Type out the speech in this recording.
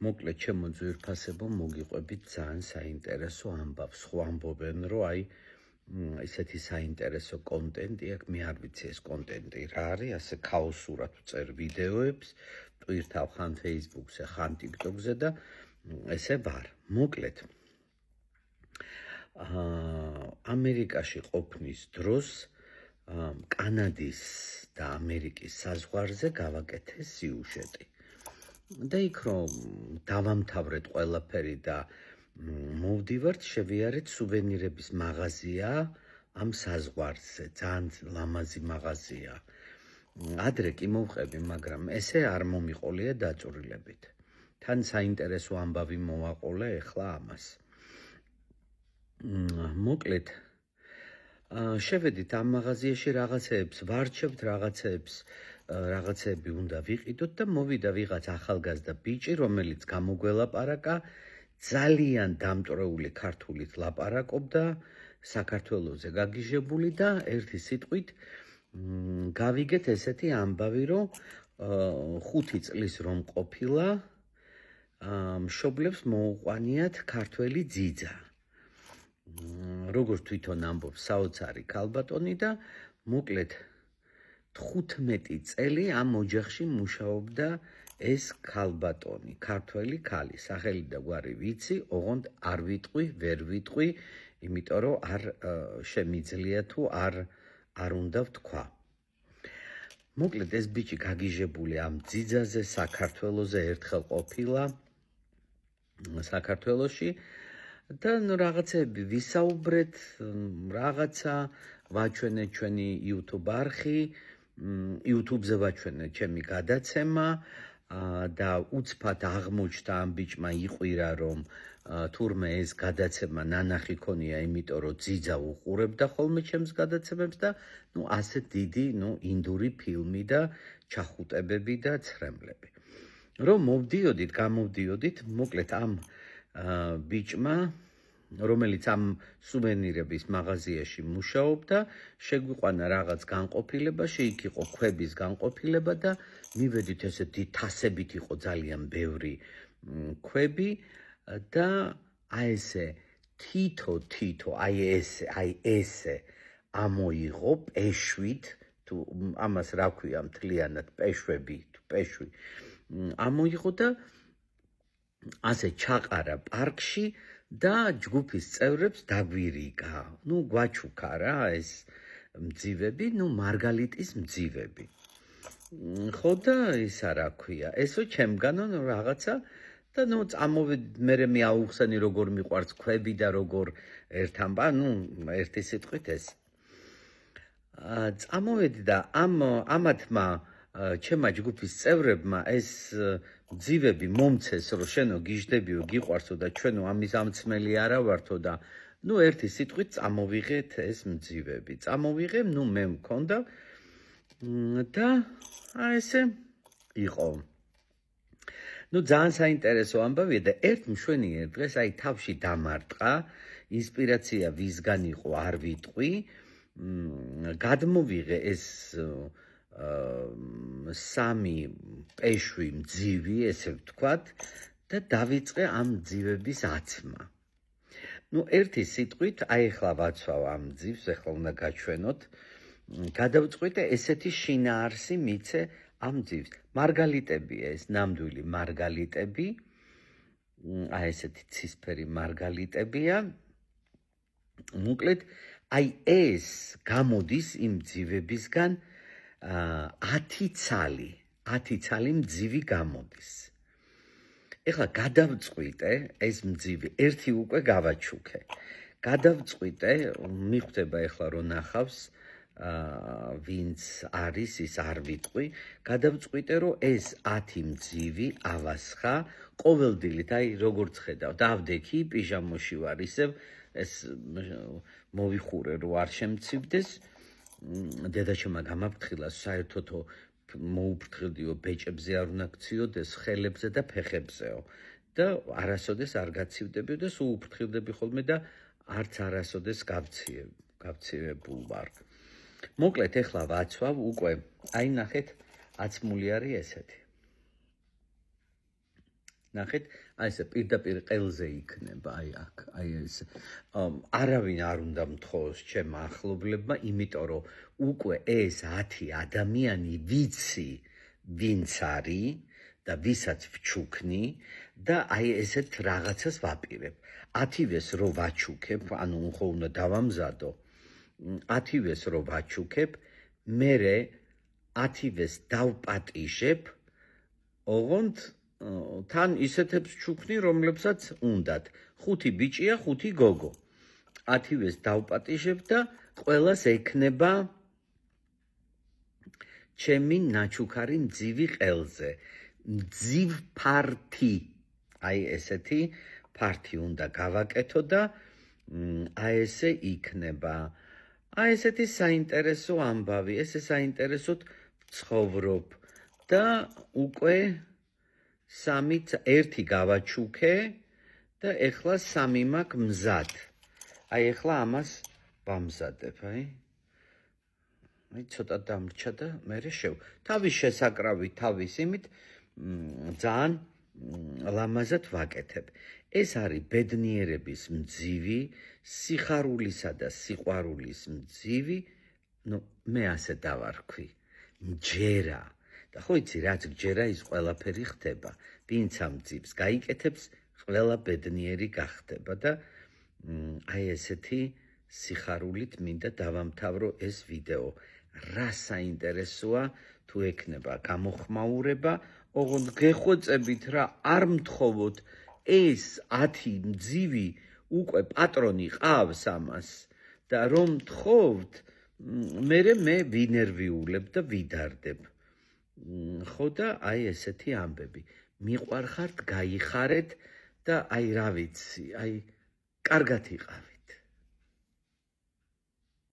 მოკლედ ჩემო ძვირფასებო მოგიყვებით ძალიან საინტერესო ამბავს. ხო ამბობენ რომ აი ესეთი საინტერესო კონტენტი აქვს, მე არ ვიცი ეს კონტენტი რა არის, ასე ქაოსურად ვწერ ვიდეოებს, ტვირთავ ხან Facebook-ზე, ხან TikTok-ზე და ესე ვარ. მოკლედ ამერიკაში ყოფნის დროს კანადის და ამერიკის საზღვარზე გავაკეთე სიუჟეტი. და იქ რომ დავამთავრეთ ყველაფერი და მოვდივართ, შევიარეთ სუვენირების მაღაზია ამ საზღვარზე, ძალიან ლამაზი მაღაზია. ადრე კი მოვყები, მაგრამ ესე არ მომიყოლია დაწვრილებით. თან საინტერესო ამბავი მოვაყოლე ახლა ამას. მოკლედ შევედით ამ მაღაზიაში რაღაცეებს ვარჩევთ, რაღაცეები უნდა ვიყიდოთ და მოვიდა ვიღაც ახალგაზრდა ბიჭი, რომელიც გამოგველაპარაკა, ძალიან დამტვრეული ქართულით ლაპარაკობდა, საქართველოზე გაგიჟებული და ერთი სიტყვით გავიგეთ ესეთი ამბავი, რომ 5 წლის რომ ყოფილა, მშობლებს მოუყვანიათ ქართველი ძიძა. როგორც თვითონ ამბობს, საოცარი ქალბატონი და მოკლედ 15 წელი ამ ოჯახში მუშაობდა ეს ქალბატონი, ქართველი ქალი, სახელი და გვარი ვიცი, ოღონდ არ ვიტყვი, ვერ ვიტყვი, იმიტომ რომ არ შემიძლია თუ არ უნდა ვთქვა. მოკლედ ეს ბიჭი გაგიჟებული ამ ძიძაზე, საქართველოზე ერთხელ ყოფილა საქართველოში და რაღაცები ვისაუბრეთ, რაღაცა ვაჩვენეთ ჩვენი YouTube არხი, YouTube-ზე ვაჩვენეთ ჩემი გადაცემა და უცბად აღმოჩნდა ამ ბიჭმა იყვირა, რომ თურმე ეს გადაცემა ნანახი ქონია, იმიტომ რომ ძიძა უყურებდა ხოლმე ჩემს გადაცემებს და ასე დიდი ინდური ფილმი და ჩახუტებები და ცრემლები. რომ გამოვდიოდით, მოკლედ ამ ბიჭმა, რომელიც ამ სუვენირების მაღაზიაში მუშაობდა, შეგვიყვანა რაღაც განყოფილებაში, იქ იყო ქვების განყოფილება და მივედით ესეთი თასებით იყო ძალიან ბევრი ქვები და აი ესე თითო აი ესე ამოიღო პეშვით, თუ ამას რა ქვია მთლიანად პეშვი ამოიღო და ასე ჩაყარა პარკში და ჯგუფის წევრებს დაგვირიგა. გვაჩუქა რა ეს მძივები, მარგალიტის მძივები. ხო და ისა რა ქვია, ესო ჩემგანო რაღაცა და წამოვედი, მე აუხსენი როგორ მიყვარს ქვები და როგორ ერთამბა, ერთი სიტყვით ეს. წამოვედი და ამათმა ჩემმა ჯგუფის წევრებმა ეს მძივები მომცეს, რომ შენო გიждდებიო, გიყვარსო და ჩვენო ამის ამცმელი არა ვართო და ერთი სიტყვით წამოვიღეთ ეს მძივები. წამოვიღე, მე მქონდა და ესე იყო. ძალიან საინტერესო ამბავია და ერთ მშვენიერ დღეს აი თავში დამარტყა, ინსპირაცია ვისგან იყო არ ვიტყვი, გადმოვიღე ეს 3 პეშვი მძივი, ესე ვთქვათ, და დავიწყე ამ მძივების აცმა. ერთი სიტყვით, აი ახლა ვაცვავ ამ მძივს, ახლა უნდა გაჩვენოთ, გადავწყვიტე ესეთი შინაარსი მიცე ამ მძივს. მარგალიტებია ეს, ნამდვილი მარგალიტები, აი ესეთი ცისფერი მარგალიტებია. მოკლედ, აი ეს გამოდის იმ მძივებისგან 10 ცალი მძივი გამოდის. ეხლა გადავწყვიტე ეს მძივი, ერთი უკვე გავაჩუქე. გადავწყვიტე, მიხვდება ეხლა რომ ნახავს ვინც არის, ის არ ვიტყვი. გადავწყვიტე, რომ ეს 10 მძივი ავასხა ყოველდილით, აი როგორც ხედავ, დავდექი, პიჟამოში ვარ, ისევ ეს მოვიხურე, რომ არ შემცივდეს. დედაჩემმა გამაფრთხილა, საერთოდ მოუფრთხილდიო, ბეჭებზე არ უნდა გციოდეს, ხელებზე და ფეხებზეო და არასოდეს არ გაცივდებიო და სულ უფრთხილდები ხოლმე და არც არასოდეს გავცირებულ ვარ. მოკლედ ეხლა ვაცვავ უკვე, აი ნახეთ, აცმული არის ესეთი. ნახეთ, აი ესე პირდაპირ ყელზე იქნება, აი აქ, აი ეს. არავინ არ უნდა მთხოვოს ჩემმა ახლობლებმა, იმიტომ რომ უკვე ეს 10 ადამიანი ვიცი, ვინც არის და ვისაც ვჩუქნი და აი ესეთ რაღაცას ვაპირებ. 10-ვეს რო ვაჩუქებ, ანუ ხო უნდა დავამზადო. 10-ვეს რო ვაჩუქებ, მერე 10-ვეს დავპატიჟებ, ოღონდ თან ისეთებს ჩუქნი, რომლებსაც უნდათ. 5 ბიჭია, 5 გოგო. 10-ვეს დავპატიჟებ და ყველას ექნება ჩემი ნაჩუქარი მძივი ყელზე. მძივ ფართი. აი ესეთი ფართი უნდა გავაკეთო და აი ესე იქნება. აი ესეთი საინტერესო ამბავი, ესე საინტერესოდ ვცხოვრობ და უკვე 1 გავაჩუქე და ეხლა 3 მაქვს მზად. აი ეხლა ამას ვამზადებ, აი ცოტა დამრჩა და მერე თავის შესაკრავი თავის იმით ძალიან ლამაზად ვაკეთებ. ეს არის ბედნიერების მძივი, სიხარულისა და სიყვარულის მძივი, მე ასე დავარქვი, მჯერა. და ხო იცი, რაც გჯერა, ის ყველაფერი ხდება. ვინც ამ მძივს გაიკეთებს, ყველა ბედნიერი გახდება და აი ესეთი სიხარულით მინდა დავამთავრო ეს ვიდეო. რა საინტერესოა თუ ექნება გამოხმაურება, ოღონდ გეხვეწებით რა, არ მთხოვოთ ეს 10 მძივი უკვე პატრონი ყავს ამას და რომ მთხოვთ, მერე მე ვინერვიულებ და ვიდარდებ. ხო და აი ესეთი ამბები. მიყვარხართ, გაიხარეთ და აი რა ვიცი, აი კარგად იყავით.